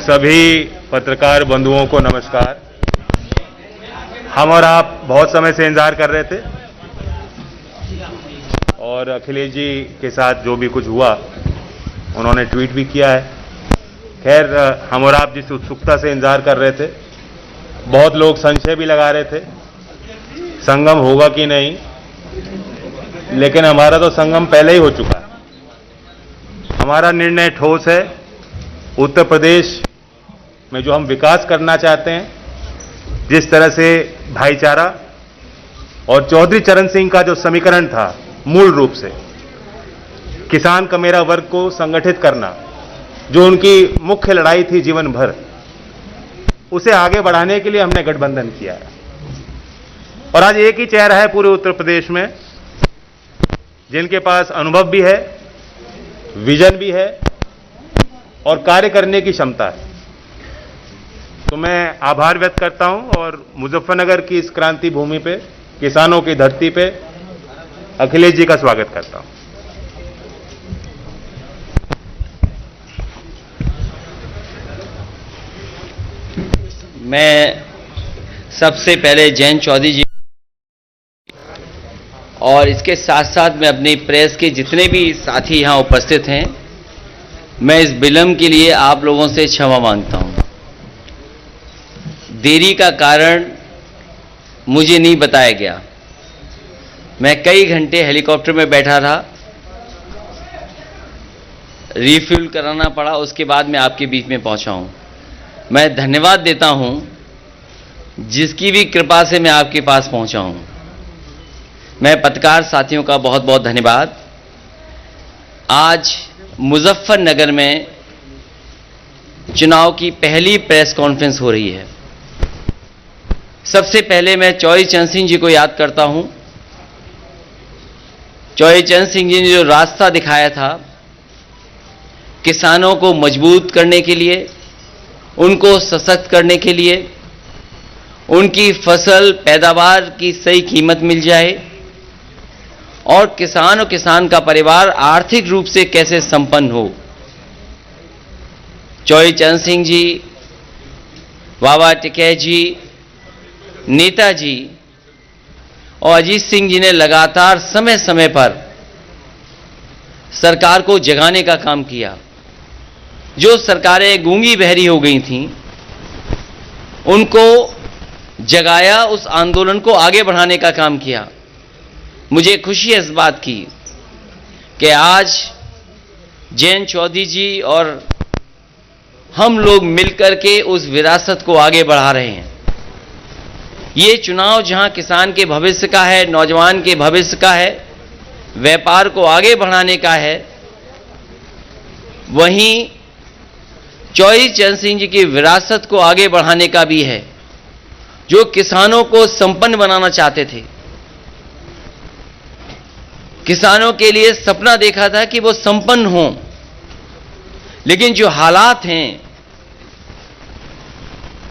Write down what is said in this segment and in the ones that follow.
सभी पत्रकार बंधुओं को नमस्कार। हम और आप बहुत समय से इंतजार कर रहे थे और अखिलेश जी के साथ जो भी कुछ हुआ उन्होंने ट्वीट भी किया है। खैर, हम और आप जिस उत्सुकता से इंतजार कर रहे थे, बहुत लोग संशय भी लगा रहे थे संगम होगा कि नहीं, लेकिन हमारा तो संगम पहले ही हो चुका है। हमारा निर्णय ठोस है। उत्तर प्रदेश में जो हम विकास करना चाहते हैं, जिस तरह से भाईचारा और चौधरी चरण सिंह का जो समीकरण था, मूल रूप से किसान का मेरा वर्ग को संगठित करना, जो उनकी मुख्य लड़ाई थी जीवन भर, उसे आगे बढ़ाने के लिए हमने गठबंधन किया है। और आज एक ही चेहरा है पूरे उत्तर प्रदेश में जिनके पास अनुभव भी है, विजन भी है और कार्य करने की क्षमता है। तो मैं आभार व्यक्त करता हूं और मुजफ्फरनगर की इस क्रांति भूमि पे, किसानों की धरती पे अखिलेश जी का स्वागत करता हूं। मैं सबसे पहले जयंत चौधरी जी और इसके साथ साथ मैं अपनी प्रेस के जितने भी साथी यहां उपस्थित हैं, मैं इस विलंब के लिए आप लोगों से क्षमा मांगता हूं। देरी का कारण मुझे नहीं बताया गया। मैं कई घंटे हेलीकॉप्टर में बैठा रहा, रिफ्यूल कराना पड़ा, उसके बाद मैं आपके बीच में पहुंचा हूं। मैं धन्यवाद देता हूं जिसकी भी कृपा से मैं आपके पास पहुंचा हूं। मैं पत्रकार साथियों का बहुत बहुत धन्यवाद। आज मुजफ्फरनगर में चुनाव की पहली प्रेस कॉन्फ्रेंस हो रही है। सबसे पहले मैं चौधरी चरण सिंह जी को याद करता हूं। चौधरी चरण सिंह जी ने जो रास्ता दिखाया था किसानों को मजबूत करने के लिए, उनको सशक्त करने के लिए, उनकी फसल पैदावार की सही कीमत मिल जाए और किसान का परिवार आर्थिक रूप से कैसे संपन्न हो। चौधरी चरण सिंह जी, बाबा टिकैत जी, नेताजी और अजीत सिंह जी ने लगातार समय समय पर सरकार को जगाने का काम किया। जो सरकारें गूंगी बहरी हो गई थीं, उनको जगाया, उस आंदोलन को आगे बढ़ाने का काम किया। मुझे खुशी है इस बात की कि आज जयंत चौधरी जी और हम लोग मिलकर के उस विरासत को आगे बढ़ा रहे हैं। ये चुनाव जहां किसान के भविष्य का है, नौजवान के भविष्य का है, व्यापार को आगे बढ़ाने का है, वहीं चौधरी चरण सिंह जी की विरासत को आगे बढ़ाने का भी है, जो किसानों को संपन्न बनाना चाहते थे। किसानों के लिए सपना देखा था कि वो संपन्न हों, लेकिन जो हालात हैं,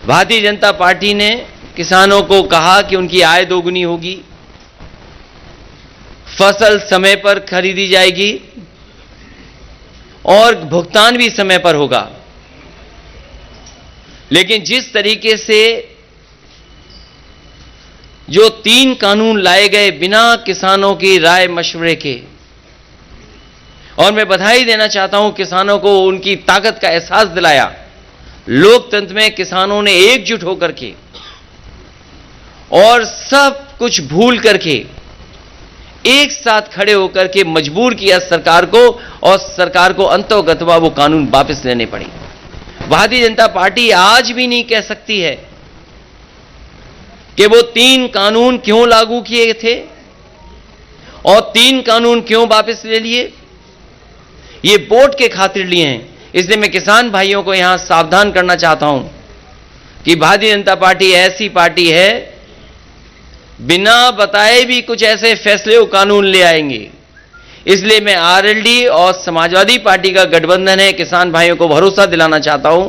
भारतीय जनता पार्टी ने किसानों को कहा कि उनकी आय दोगुनी होगी, फसल समय पर खरीदी जाएगी और भुगतान भी समय पर होगा। लेकिन जिस तरीके से जो 3 कानून लाए गए बिना किसानों की राय मशवरे के, और मैं बधाई देना चाहता हूं किसानों को, उनकी ताकत का एहसास दिलाया। लोकतंत्र में किसानों ने एकजुट होकर के और सब कुछ भूल करके एक साथ खड़े होकर के मजबूर किया सरकार को, और सरकार को अंततः वो कानून वापस लेने पड़े। भारतीय जनता पार्टी आज भी नहीं कह सकती है कि वो 3 कानून क्यों लागू किए थे और 3 कानून क्यों वापस ले लिए। ये वोट के खातिर लिए हैं। इसलिए मैं किसान भाइयों को यहां सावधान करना चाहता हूं कि भारतीय जनता पार्टी ऐसी पार्टी है, बिना बताए भी कुछ ऐसे फैसले और कानून ले आएंगे। इसलिए मैं आरएलडी और समाजवादी पार्टी का गठबंधन है, किसान भाइयों को भरोसा दिलाना चाहता हूं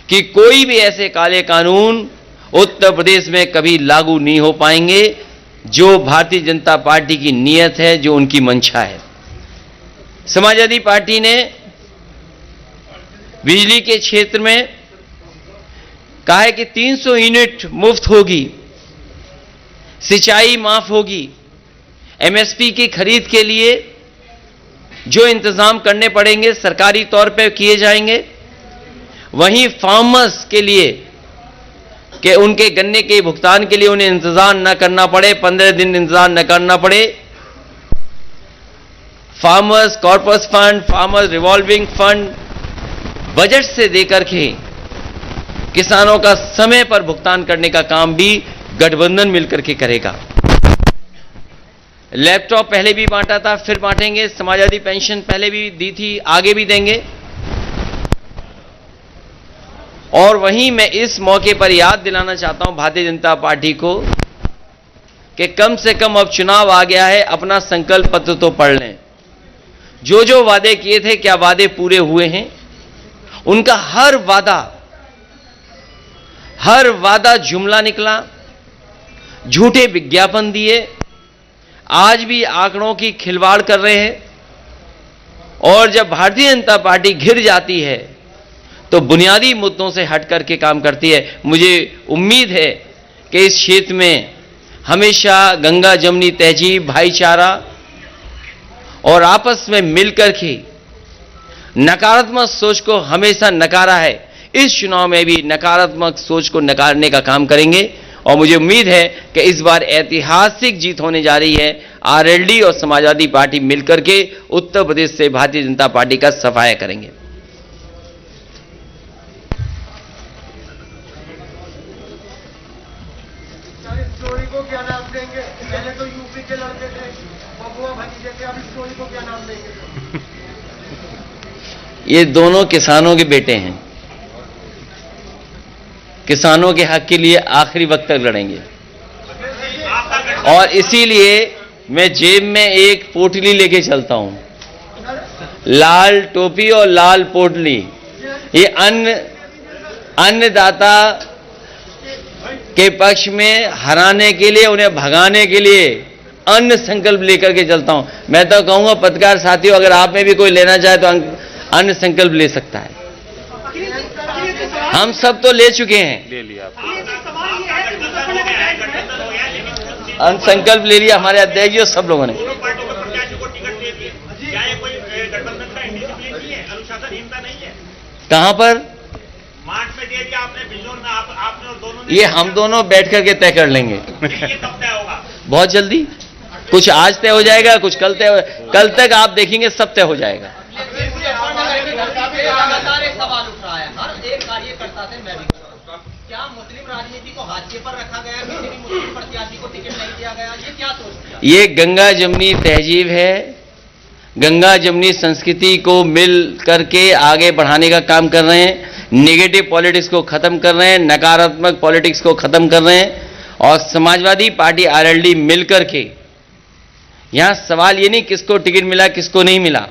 कि कोई भी ऐसे काले कानून उत्तर प्रदेश में कभी लागू नहीं हो पाएंगे, जो भारतीय जनता पार्टी की नीयत है, जो उनकी मंशा है। समाजवादी पार्टी ने बिजली के क्षेत्र में कहा है कि 300 यूनिट मुफ्त होगी, सिंचाई माफ होगी, एमएसपी की खरीद के लिए जो इंतजाम करने पड़ेंगे सरकारी तौर पे किए जाएंगे। वहीं फार्मर्स के लिए कि उनके गन्ने के भुगतान के लिए उन्हें इंतजार न करना पड़े, 15 दिन इंतजार न करना पड़े। Farmers corpus fund, farmers revolving fund budget से देकर के किसानों का समय पर भुगतान करने का काम भी गठबंधन मिलकर के करेगा। लैपटॉप पहले भी बांटा था, फिर बांटेंगे। समाजवादी पेंशन पहले भी दी थी, आगे भी देंगे। और वहीं मैं इस मौके पर याद दिलाना चाहता हूं भारतीय जनता पार्टी को कि कम से कम अब चुनाव आ गया है, अपना संकल्प पत्र तो पढ़ लें। जो जो वादे किए थे, क्या वादे पूरे हुए हैं? उनका हर वादा जुमला निकला, झूठे विज्ञापन दिए, आज भी आंकड़ों की खिलवाड़ कर रहे हैं। और जब भारतीय जनता पार्टी घिर जाती है तो बुनियादी मुद्दों से हट करके काम करती है। मुझे उम्मीद है कि इस क्षेत्र में हमेशा गंगा जमुनी तहजीब, भाईचारा और आपस में मिलकर के नकारात्मक सोच को हमेशा नकारा है। इस चुनाव में भी नकारात्मक सोच को नकारने का काम करेंगे और मुझे उम्मीद है कि इस बार ऐतिहासिक जीत होने जा रही है। आरएलडी और समाजवादी पार्टी मिलकर के उत्तर प्रदेश से भारतीय जनता पार्टी का सफाया करेंगे। स्टोरी को क्या नाम देंगे? पहले तो यूपी के लड़के थे, बबुआ भतीजे थे, अब स्टोरी को क्या नाम देंगे? ये दोनों किसानों के बेटे हैं, किसानों के हक के लिए आखिरी वक्त तक लड़ेंगे। और इसीलिए मैं जेब में एक पोटली लेके चलता हूं, लाल टोपी और लाल पोटली। ये अन्नदाता के पक्ष में हराने के लिए, उन्हें भगाने के लिए अन्न संकल्प लेकर के चलता हूं। मैं तो कहूंगा पत्रकार साथियों, अगर आप में भी कोई लेना चाहे तो अन्न संकल्प ले सकता है। हम सब तो ले चुके हैं, ले लिया अन्न संकल्प ले लिया हमारे अध्यक्ष जी और सब लोगों ने। कहां पर? मार्च में दे दिया आपने, बिजनौर में आपने और दोनों ये हम दोनों बैठ करके तय कर लेंगे। ये कब तय होगा? बहुत जल्दी, कुछ आज तय हो जाएगा, कुछ कल तय, कल तक आप देखेंगे सब तय हो जाएगा। लगातार एक सवाल उठ रहा है, हर एक कार्यकर्ता से मैं भी, क्या मुस्लिम राजनीति को हाशिए पर रखा गया? किसी भी मुस्लिम प्रत्याशी को टिकट नहीं दिया गया, ये क्या सोचते हैं? ये गंगा जमुनी तहजीब है, गंगा जमुनी संस्कृति को मिल करके आगे बढ़ाने का काम कर रहे हैं। नेगेटिव पॉलिटिक्स को खत्म कर रहे हैं, नकारात्मक पॉलिटिक्स को खत्म कर रहे हैं। और समाजवादी पार्टी आरएलडी मिलकर के, यहां सवाल ये नहीं किसको टिकट मिला किसको नहीं मिला,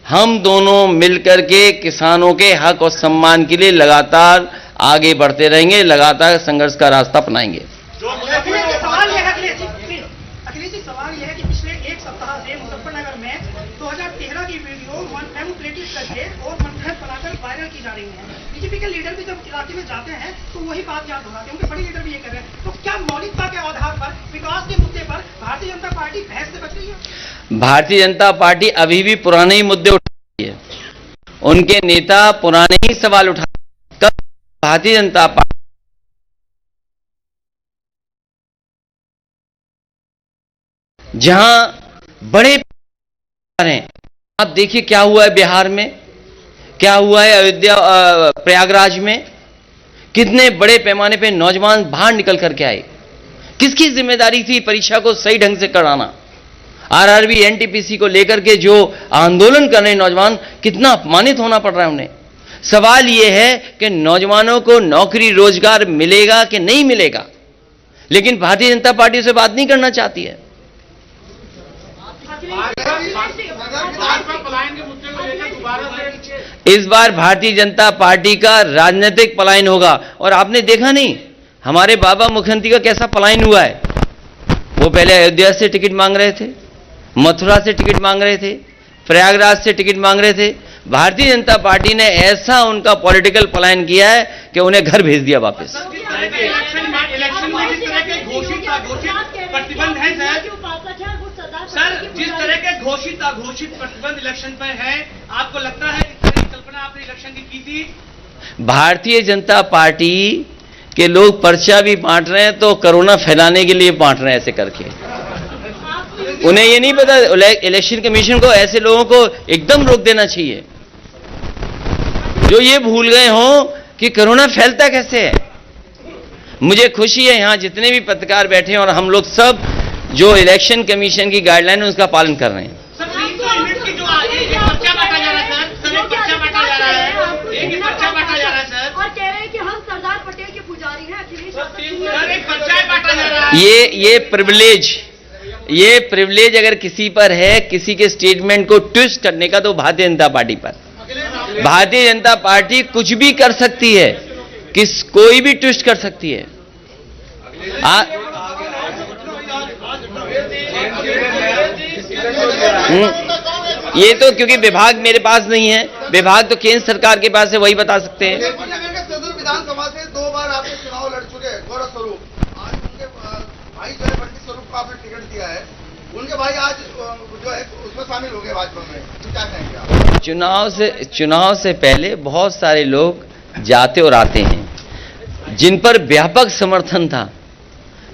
हम दोनों मिलकर के किसानों के हक और सम्मान के लिए लगातार आगे बढ़ते रहेंगे, लगातार संघर्ष का रास्ता अपनाएंगे। अखिलेश जी, सवाल यह है कि पिछले एक सप्ताह से मुजफ्फरनगर में 2013 की वीडियो मैनिपुलेटेड करके और मंथन बनाकर वायरल की जा रही है। बीजेपी के लीडर भी जब इलाके में जाते हैं तो वही बात याद होगा, क्योंकि बड़े लीडर भी ये कर रहे हैं। तो क्या मौलिकता के आधार पर विकास के मुद्दे पर भारतीय जनता पार्टी बहस से बच रही है? भारतीय जनता पार्टी अभी भी पुराने ही मुद्दे उठा रही है, उनके नेता पुराने ही सवाल उठा रहे हैं। कब भारतीय जनता पार्टी जहां बड़े हैं, आप देखिए क्या हुआ है बिहार में, क्या हुआ है अयोध्या प्रयागराज में, कितने बड़े पैमाने पे नौजवान बाहर निकल करके आए। किसकी जिम्मेदारी थी परीक्षा को सही ढंग से कराना? आरआरबी एनटीपीसी को लेकर के जो आंदोलन कर रहे नौजवान, कितना अपमानित होना पड़ रहा है उन्हें। सवाल यह है कि नौजवानों को नौकरी रोजगार मिलेगा कि नहीं मिलेगा, लेकिन भारतीय जनता पार्टी से बात नहीं करना चाहती है। इस बार भारतीय जनता पार्टी का राजनीतिक पलायन होगा। और आपने देखा नहीं हमारे बाबा मुख्यमंत्री का कैसा पलायन हुआ है। वो पहले अयोध्या से टिकट मांग रहे थे, मथुरा से टिकट मांग रहे थे, प्रयागराज से टिकट मांग रहे थे, भारतीय जनता पार्टी ने ऐसा उनका पॉलिटिकल प्लान किया है कि उन्हें घर भेज दिया वापस। इलेक्शन में जिस तरह के घोषित प्रतिबंध है सर, जिस तरह के घोषित अघोषित प्रतिबंध इलेक्शन पर है, आपको लगता है इस तरह की कल्पना आपने इलेक्शन की थी? भारतीय जनता पार्टी के लोग पर्चा भी बांट रहे हैं तो कोरोना फैलाने के लिए बांट रहे हैं ऐसे करके। उन्हें ये नहीं पता इलेक्शन कमीशन को ऐसे लोगों को एकदम रोक देना चाहिए जो ये भूल गए हों कि कोरोना फैलता कैसे है। मुझे खुशी है यहां जितने भी पत्रकार बैठे हैं और हम लोग सब जो इलेक्शन कमीशन की गाइडलाइन है उसका पालन कर रहे हैं। सर 300 यूनिट की जो एक पर्चा बांटा जा रहा है सर, एक पर्चा बांटा जा रहा है, एक पर्चा बांटा जा रहा है सर, और कह रहे हैं कि हम सरदार पटेल के पुजारी हैं। अखिलेश सर एक पर्चा बांटा जा रहा है। ये प्रिविलेज अगर किसी पर है, किसी के स्टेटमेंट को ट्विस्ट करने का, तो भारतीय जनता पार्टी पर। भारतीय जनता पार्टी कुछ भी कर सकती है, कोई भी ट्विस्ट कर सकती है। ये तो क्योंकि विभाग मेरे पास नहीं है, विभाग तो केंद्र सरकार के पास है, वही बता सकते हैं। सदर विधानसभा से 2 बार आपने चुनाव लड़ चुके हैं गौरव स्वरूप, आज उनके भाई जो है पंडित स्वरूप को आपने टिकट दिया है, उनके भाई आज जो है उसमें शामिल हो गए भाजपा में, क्या कहेंगे आप? चुनाव से पहले बहुत सारे लोग जाते और आते हैं जिन पर व्यापक समर्थन था,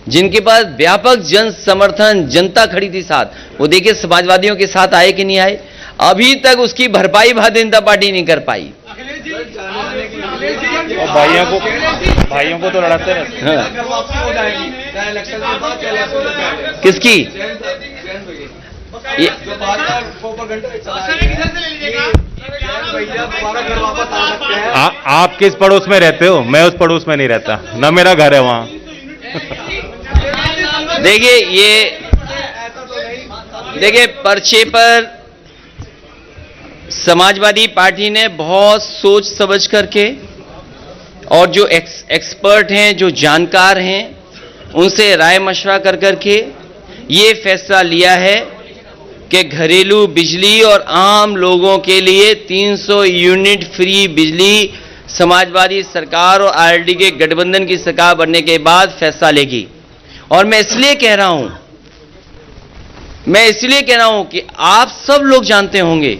जिनके पास व्यापक जन समर्थन, जनता खड़ी थी साथ। वो देखिए समाजवादियों के साथ आए कि नहीं आए, अभी तक उसकी भरपाई भारतीय जनता पार्टी नहीं कर पाई। और भाइयों को तो लड़ाते रहते हैं। किसकी? आप किस पड़ोस में रहते हो? मैं उस पड़ोस में नहीं रहता, ना मेरा घर है वहां। देखिए पर्चे पर समाजवादी पार्टी ने बहुत सोच समझ करके और जो एक्सपर्ट हैं, जो जानकार हैं, उनसे राय मशवरा कर करके ये फैसला लिया है कि घरेलू बिजली और आम लोगों के लिए 300 यूनिट फ्री बिजली समाजवादी सरकार और आरएलडी के गठबंधन की सरकार बनने के बाद फैसला लेगी। और मैं इसलिए कह रहा हूं कि आप सब लोग जानते होंगे,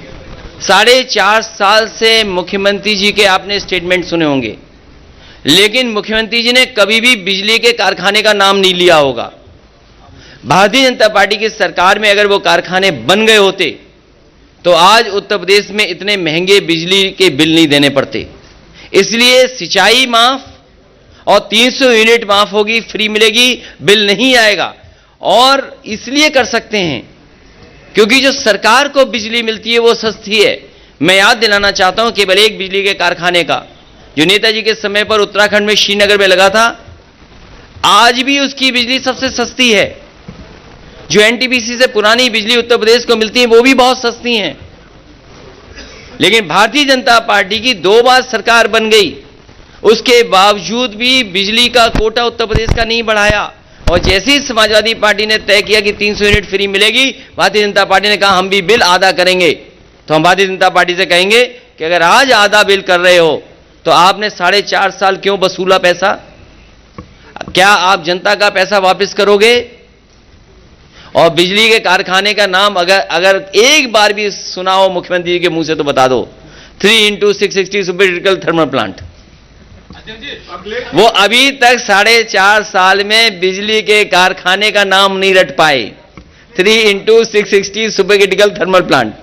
4.5 साल से मुख्यमंत्री जी के आपने स्टेटमेंट सुने होंगे, लेकिन मुख्यमंत्री जी ने कभी भी बिजली के कारखाने का नाम नहीं लिया होगा। भारतीय जनता पार्टी की सरकार में अगर वो कारखाने बन गए होते तो आज उत्तर प्रदेश में इतने महंगे बिजली के बिल नहीं देने पड़ते। इसलिए सिंचाई माफ और 300 यूनिट माफ होगी, फ्री मिलेगी, बिल नहीं आएगा। और इसलिए कर सकते हैं क्योंकि जो सरकार को बिजली मिलती है वो सस्ती है। मैं याद दिलाना चाहता हूं केवल एक बिजली के कारखाने का जो नेताजी के समय पर उत्तराखंड में श्रीनगर में लगा था, आज भी उसकी बिजली सबसे सस्ती है। जो एनटीपीसी से पुरानी बिजली उत्तर प्रदेश को मिलती है वो भी बहुत सस्ती हैं। लेकिन भारतीय जनता पार्टी की 2 बार सरकार बन गई, उसके बावजूद भी बिजली का कोटा उत्तर प्रदेश का नहीं बढ़ाया। और जैसे ही समाजवादी पार्टी ने तय किया कि 300 यूनिट फ्री मिलेगी, भारतीय जनता पार्टी ने कहा हम भी बिल आधा करेंगे। तो हम भारतीय जनता पार्टी से कहेंगे कि अगर आज आधा बिल कर रहे हो तो आपने 4.5 साल क्यों वसूला पैसा? क्या आप जनता का पैसा वापस करोगे? और बिजली के कारखाने का नाम अगर एक बार भी सुना हो मुख्यमंत्री जी के मुंह से तो बता दो, 3x660 super critical thermal plant. वो अभी तक 4.5 साल में बिजली के कारखाने का नाम नहीं रट पाए। 3x660 super critical thermal plant.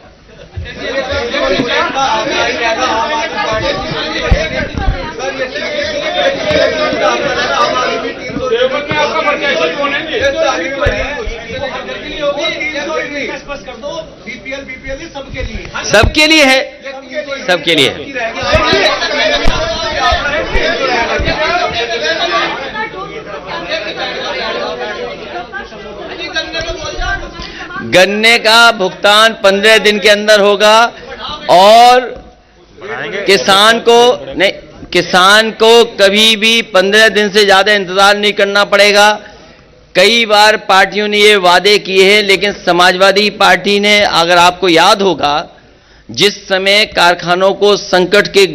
सबके लिए है, सबके लिए है। गन्ने का भुगतान 15 दिन के अंदर होगा और किसान को कभी भी 15 दिन से ज्यादा इंतजार नहीं करना पड़ेगा। कई बार पार्टियों ने ये वादे किए हैं, लेकिन समाजवादी पार्टी ने, अगर आपको याद होगा, जिस समय कारखानों को संकट के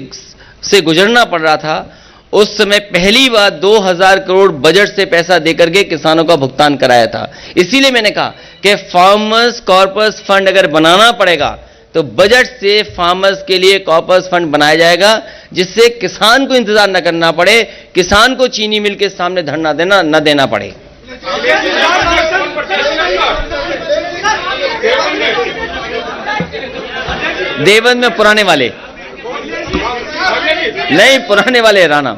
से गुजरना पड़ रहा था, उस समय पहली बार 2000 करोड़ बजट से पैसा देकर के किसानों का भुगतान कराया था। इसीलिए मैंने कहा कि फार्मर्स कॉर्पस फंड अगर बनाना पड़ेगा तो बजट से फार्मर्स के लिए कॉर्पस फंड बनाया जाएगा, जिससे किसान को इंतजार न करना पड़े, किसान को चीनी मिल के सामने धरना देना न देना पड़े। देवबंद में पुराने वाले नहीं, पुराने वाले राणा।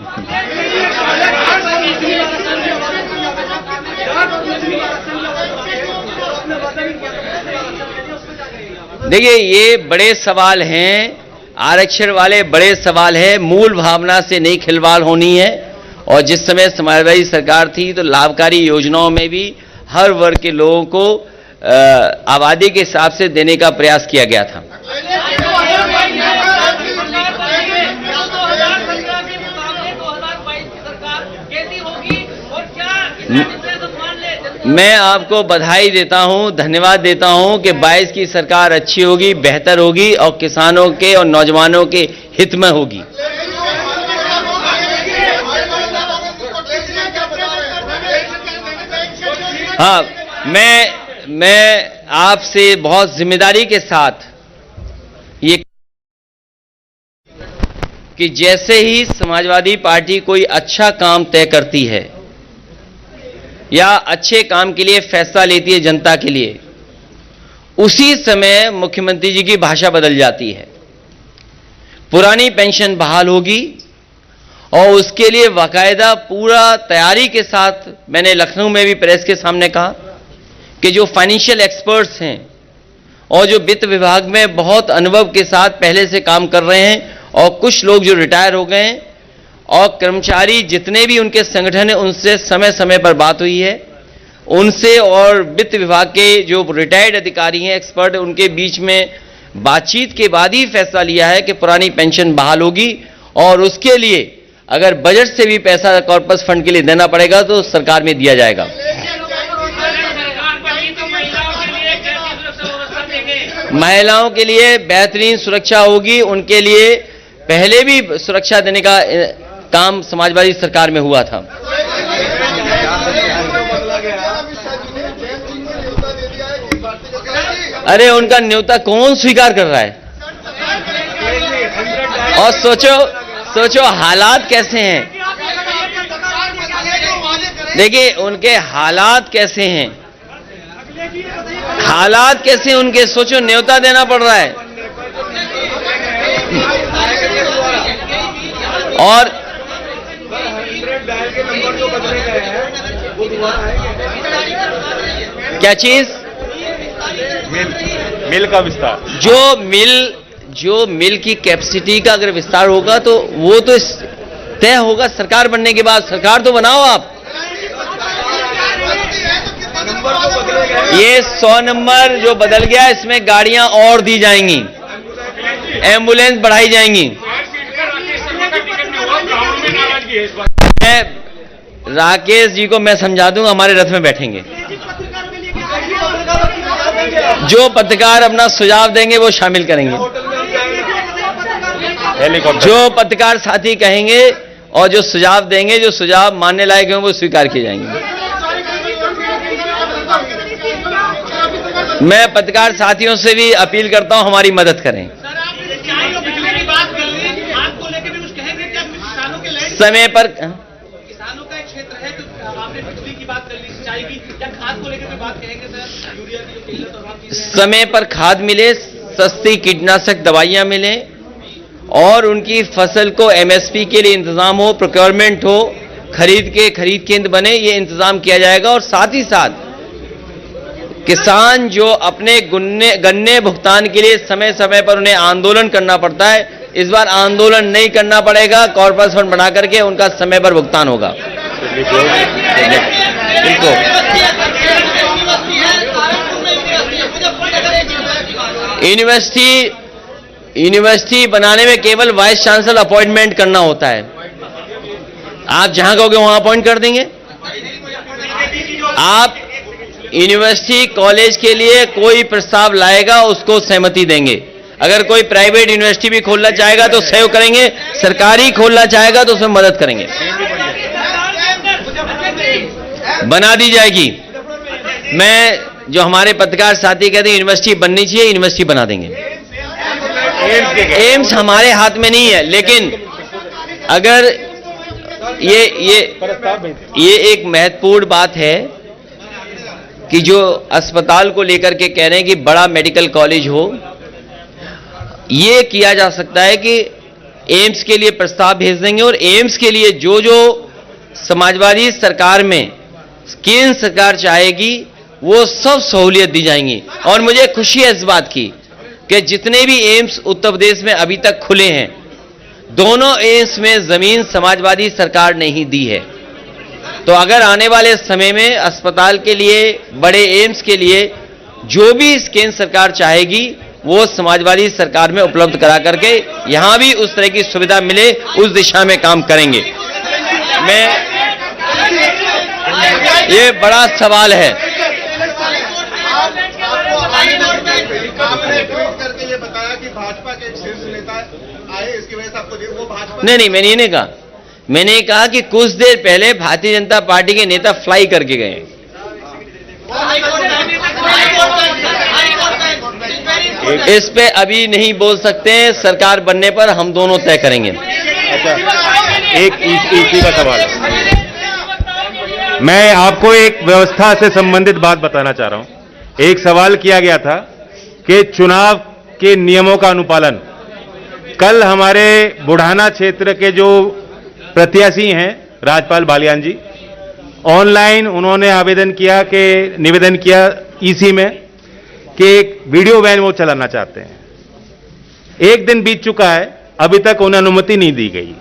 देखिए, ये बड़े सवाल हैं, आरक्षण वाले बड़े सवाल है। मूल भावना से नहीं खिलवाड़ होनी है। और जिस समय समाजवादी सरकार थी तो लाभकारी योजनाओं में भी हर वर्ग के लोगों को आबादी के हिसाब से देने का प्रयास किया गया था। मैं आपको बधाई देता हूं, धन्यवाद देता हूं कि 22 की सरकार अच्छी होगी, बेहतर होगी और किसानों के और नौजवानों के हित में होगी। हाँ, मैं आपसे बहुत जिम्मेदारी के साथ ये कि जैसे ही समाजवादी पार्टी कोई अच्छा काम तय करती है या अच्छे काम के लिए फैसला लेती है जनता के लिए, उसी समय मुख्यमंत्री जी की भाषा बदल जाती है। पुरानी पेंशन बहाल होगी और उसके लिए बाकायदा पूरा तैयारी के साथ, मैंने लखनऊ में भी प्रेस के सामने कहा कि जो फाइनेंशियल एक्सपर्ट्स हैं और जो वित्त विभाग में बहुत अनुभव के साथ पहले से काम कर रहे हैं और कुछ लोग जो रिटायर हो गए हैं और कर्मचारी जितने भी उनके संगठन हैं, उनसे समय समय पर बात हुई है। उनसे और वित्त विभाग के जो रिटायर्ड अधिकारी हैं, एक्सपर्ट, उनके बीच में बातचीत के बाद ही फैसला लिया है कि पुरानी पेंशन बहाल होगी और उसके लिए अगर बजट से भी पैसा कॉर्पस फंड के लिए देना पड़ेगा तो सरकार में दिया जाएगा। महिलाओं के लिए बेहतरीन सुरक्षा होगी। उनके लिए पहले भी सुरक्षा देने का काम समाजवादी सरकार में हुआ था। अरे उनका न्योता कौन स्वीकार कर रहा है? और सोचो हालात कैसे हैं। देखिए उनके हालात कैसे हैं, हालात कैसे उनके, सोचो न्योता देना पड़ रहा है। और क्या चीज? मिल का विस्तार। जो मिल की कैपेसिटी का अगर विस्तार होगा तो वो तो तय होगा सरकार बनने के बाद। सरकार तो बनाओ आप। ये 100 नंबर जो बदल गया, इसमें गाड़ियां और दी जाएंगी, एम्बुलेंस बढ़ाई जाएंगी। राकेश जी को मैं समझा दूंगा, हमारे रथ में बैठेंगे। जो पत्रकार अपना सुझाव देंगे वो शामिल करेंगे, जो पत्रकार साथी कहेंगे और जो सुझाव देंगे, जो सुझाव मानने लायक हैं वो स्वीकार किए जाएंगे। मैं पत्रकार साथियों से भी अपील करता हूं हमारी मदद करें। समय पर किसानों का एक क्षेत्र है तो आपने बिजली की बात कर ली, सिंचाई की, या खाद को लेकर कोई बात कहेंगे सर? यूरिया की जो किल्लत और बाकी समय पर खाद मिले, सस्ती कीटनाशक दवाइयां मिले और उनकी फसल को एमएसपी के लिए इंतजाम हो, प्रोक्योरमेंट हो, खरीद केंद्र बने, ये इंतजाम किया जाएगा। और साथ ही साथ किसान जो अपने गन्ने भुगतान के लिए समय समय पर उन्हें आंदोलन करना पड़ता है, इस बार आंदोलन नहीं करना पड़ेगा, कॉर्पस फंड बना करके उनका समय पर भुगतान होगा। यूनिवर्सिटी बनाने में केवल वाइस चांसलर अपॉइंटमेंट करना होता है। आप जहां कहोगे वहां अपॉइंट कर देंगे। आप यूनिवर्सिटी कॉलेज के लिए कोई प्रस्ताव लाएगा उसको सहमति देंगे। अगर कोई प्राइवेट यूनिवर्सिटी भी खोलना चाहेगा तो सहयोग करेंगे, सरकारी खोलना चाहेगा तो उसमें मदद करेंगे, बना दी जाएगी। मैं जो हमारे पत्रकार साथी कहते हैं यूनिवर्सिटी बननी चाहिए, यूनिवर्सिटी बना देंगे। एम्स हमारे हाथ में नहीं है, लेकिन अगर ये एक महत्वपूर्ण बात है कि जो अस्पताल को लेकर के कह रहे हैं कि बड़ा मेडिकल कॉलेज हो, ये किया जा सकता है कि एम्स के लिए प्रस्ताव भेज देंगे और एम्स के लिए जो जो समाजवादी सरकार में केंद्र सरकार चाहेगी वो सब सहूलियत दी जाएंगी। और मुझे खुशी है इस बात की कि जितने भी एम्स उत्तर प्रदेश में अभी तक खुले हैं, दोनों एम्स में जमीन समाजवादी सरकार ने ही दी है। तो अगर आने वाले समय में अस्पताल के लिए, बड़े एम्स के लिए जो भी केंद्र सरकार चाहेगी वो समाजवादी सरकार में उपलब्ध करा करके यहां भी उस तरह की सुविधा मिले, उस दिशा में काम करेंगे। ये बड़ा सवाल है। आपने ट्वीट करके ये बताया कि भाजपा के शीर्ष नेता आए, इसकी वजह से आपको वो भाजपा नहीं, मैंने ये नहीं कहा। मैंने कहा कि कुछ देर पहले भारतीय जनता पार्टी के नेता फ्लाई करके गए। इस पे अभी नहीं बोल सकते हैं, सरकार बनने पर हम दोनों तय करेंगे। अच्छा, एक इसी का सवाल है। मैं आपको एक व्यवस्था से संबंधित बात बताना चाह रहा हूं। एक सवाल किया गया था कि चुनाव के नियमों का अनुपालन। कल हमारे बुढ़ाना क्षेत्र के जो प्रत्याशी हैं राजपाल बालियान जी, ऑनलाइन उन्होंने निवेदन किया ईसी में कि एक वीडियो वैन वो चलाना चाहते हैं। एक दिन बीत चुका है, अभी तक उन्हें अनुमति नहीं दी गई,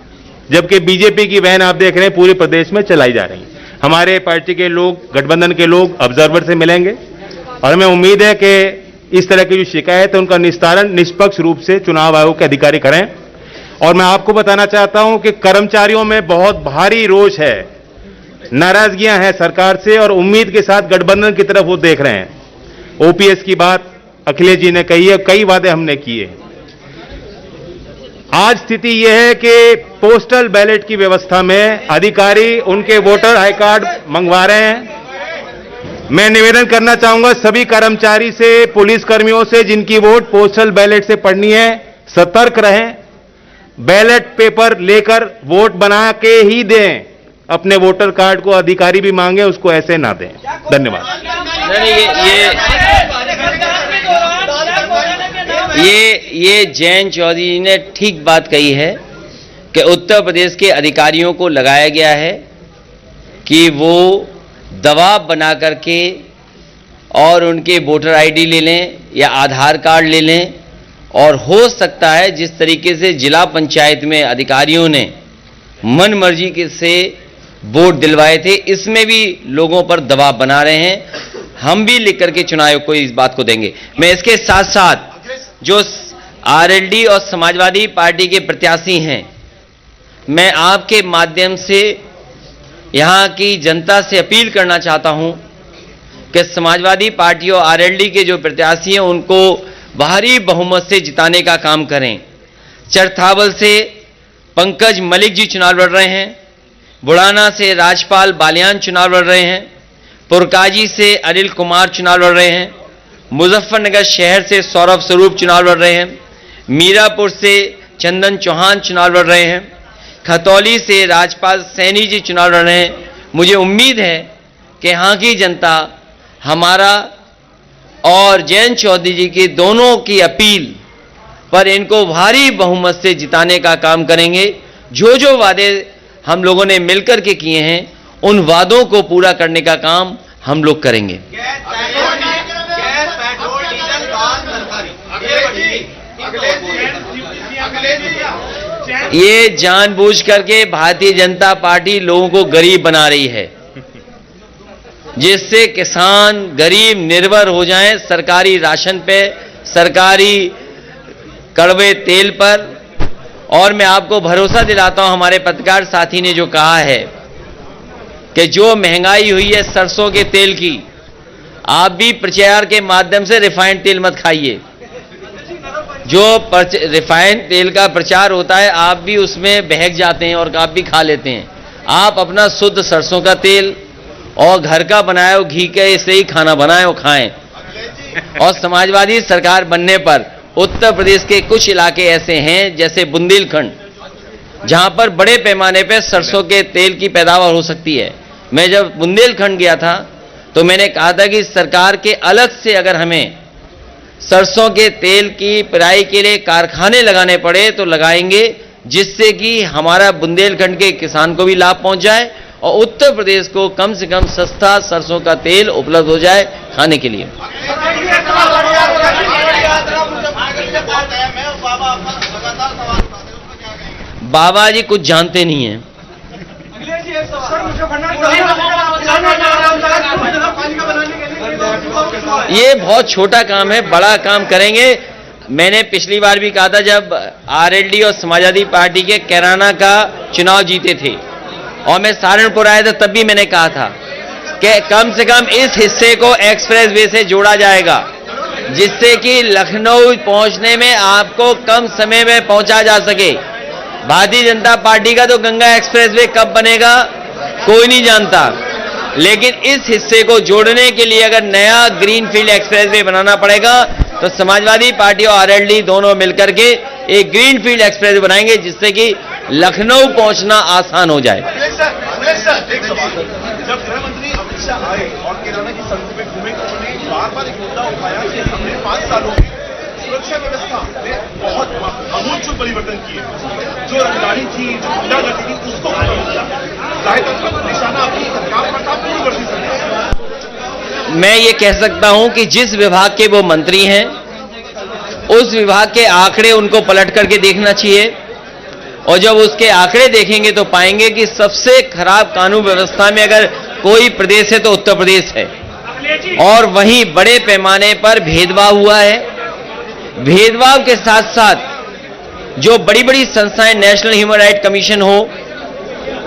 जबकि बीजेपी की वैन आप देख रहे हैं पूरे प्रदेश में चलाई जा रही है। हमारे पार्टी के लोग, गठबंधन के लोग ऑब्जर्वर से मिलेंगे और हमें उम्मीद है कि इस तरह की जो शिकायत है उनका निस्तारण निष्पक्ष रूप से चुनाव आयोग के अधिकारी करें। और मैं आपको बताना चाहता हूं कि कर्मचारियों में बहुत भारी रोष है, नाराजगियां हैं सरकार से और उम्मीद के साथ गठबंधन की तरफ वो देख रहे हैं। ओपीएस की बात अखिलेश जी ने कही है, कई वादे हमने किए। आज स्थिति यह है कि पोस्टल बैलेट की व्यवस्था में अधिकारी उनके वोटर आई कार्ड मंगवा रहे हैं। मैं निवेदन करना चाहूंगा सभी कर्मचारी से, पुलिस कर्मियों से जिनकी वोट पोस्टल बैलेट से पड़नी है, सतर्क रहें। बैलेट पेपर लेकर वोट बना के ही दें। अपने वोटर कार्ड को अधिकारी भी मांगे, उसको ऐसे ना दें। धन्यवाद। ये जयंत चौधरी जी ने ठीक बात कही है कि उत्तर प्रदेश के अधिकारियों को लगाया गया है कि वो दबाव बना करके और उनके वोटर आईडी ले लें या आधार कार्ड ले लें। और हो सकता है जिस तरीके से जिला पंचायत में अधिकारियों ने मन मर्जी से वोट दिलवाए थे, इसमें भी लोगों पर दबाव बना रहे हैं। हम भी लिख करके चुनाव आयोग को इस बात को देंगे। मैं इसके साथ साथ जो आरएलडी और समाजवादी पार्टी के प्रत्याशी हैं, मैं आपके माध्यम से यहां की जनता से अपील करना चाहता हूं कि समाजवादी पार्टी और आरएलडी के जो प्रत्याशी हैं उनको भारी बहुमत से जिताने का काम करें। चरथावल से पंकज मलिक जी चुनाव लड़ रहे हैं, बुढ़ाना से राजपाल बालियान चुनाव लड़ रहे हैं, पुरकाजी से अनिल कुमार चुनाव लड़ रहे हैं, मुजफ्फरनगर शहर से सौरभ स्वरूप चुनाव लड़ रहे हैं, मीरापुर से चंदन चौहान चुनाव लड़ रहे हैं, खतौली से राजपाल सैनी जी चुनाव लड़ रहे हैं। मुझे उम्मीद है कि यहाँ की जनता हमारा और जयंत चौधरी जी की दोनों की अपील पर इनको भारी बहुमत से जिताने का काम करेंगे। जो जो वादे हम लोगों ने मिलकर के किए हैं उन वादों को पूरा करने का काम हम लोग करेंगे। ये जानबूझ करके भारतीय जनता पार्टी लोगों को गरीब बना रही है, जिससे किसान गरीब निर्भर हो जाएं सरकारी राशन पे, सरकारी कड़वे तेल पर। और मैं आपको भरोसा दिलाता हूं, हमारे पत्रकार साथी ने जो कहा है कि जो महंगाई हुई है सरसों के तेल की, आप भी प्रचार के माध्यम से रिफाइंड तेल मत खाइए। जो रिफाइंड तेल का प्रचार होता है, आप भी उसमें बहक जाते हैं और आप भी खा लेते हैं। आप अपना शुद्ध सरसों का तेल और घर का बनाया हुआ घी के से ही खाना बनाएं और खाएं। और समाजवादी सरकार बनने पर उत्तर प्रदेश के कुछ इलाके ऐसे हैं जैसे बुंदेलखंड, जहां पर बड़े पैमाने पर सरसों के तेल की पैदावार हो सकती है। मैं जब बुंदेलखंड गया था तो मैंने कहा था कि सरकार के अलग से अगर हमें सरसों के तेल की पेराई के लिए कारखाने लगाने पड़े तो लगाएंगे, जिससे कि हमारा बुंदेलखंड के किसान को भी लाभ पहुंच जाए और उत्तर प्रदेश को कम से कम सस्ता सरसों का तेल उपलब्ध हो जाए खाने के लिए। बाबा जी कुछ जानते नहीं हैं। ये बहुत छोटा काम है, बड़ा काम करेंगे। मैंने पिछली बार भी कहा था जब आरएलडी और समाजवादी पार्टी के कैराना का चुनाव जीते थे और मैं सहारनपुर आया था, तब भी मैंने कहा था कि कम से कम इस हिस्से को एक्सप्रेस वे से जोड़ा जाएगा, जिससे कि लखनऊ पहुंचने में आपको कम समय में पहुंचा जा सके। भारतीय जनता पार्टी का तो गंगा एक्सप्रेस वे कब बनेगा कोई नहीं जानता, लेकिन इस हिस्से को जोड़ने के लिए अगर नया ग्रीनफील्ड एक्सप्रेस वे बनाना पड़ेगा तो समाजवादी पार्टी और आरएलडी दोनों मिलकर के एक ग्रीनफील्ड एक्सप्रेस वे बनाएंगे, जिससे कि लखनऊ पहुंचना आसान हो जाए। जब गृह मंत्री अमित शाह आए और कैराना की सड़कों में घूमे तो उन्होंने बार-बार एक मुद्दा उठाया कि हमने 5 सालों में सुरक्षा व्यवस्था में बहुत आमूल परिवर्तन किए। जो रंगदारी थी, जो गुंडागर्दी थी, उसको खत्म किया। जाहिर तौर पर निशाना अपनी सरकार पर था, पूर्ववर्ती सरकार। मैं ये कह सकता हूं कि जिस विभाग के वो मंत्री हैं उस विभाग के आंकड़े उनको पलट करके देखना चाहिए, और जब उसके आंकड़े देखेंगे तो पाएंगे कि सबसे खराब कानून व्यवस्था में अगर कोई प्रदेश है तो उत्तर प्रदेश है। और वहीं बड़े पैमाने पर भेदभाव हुआ है। भेदभाव के साथ साथ जो बड़ी बड़ी संस्थाएं, नेशनल ह्यूमन राइट कमीशन हो,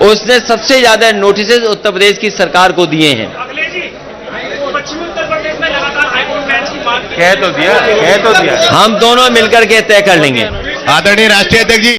उसने सबसे ज्यादा नोटिस उत्तर प्रदेश की सरकार को दिए हैं। पश्चिमी उत्तर प्रदेश में लगातार हाईकोर्ट बेंच की मांग कह तो दिया। हम दोनों मिलकर के तय कर लेंगे। आदरणीय राष्ट्रीय अध्यक्ष जी।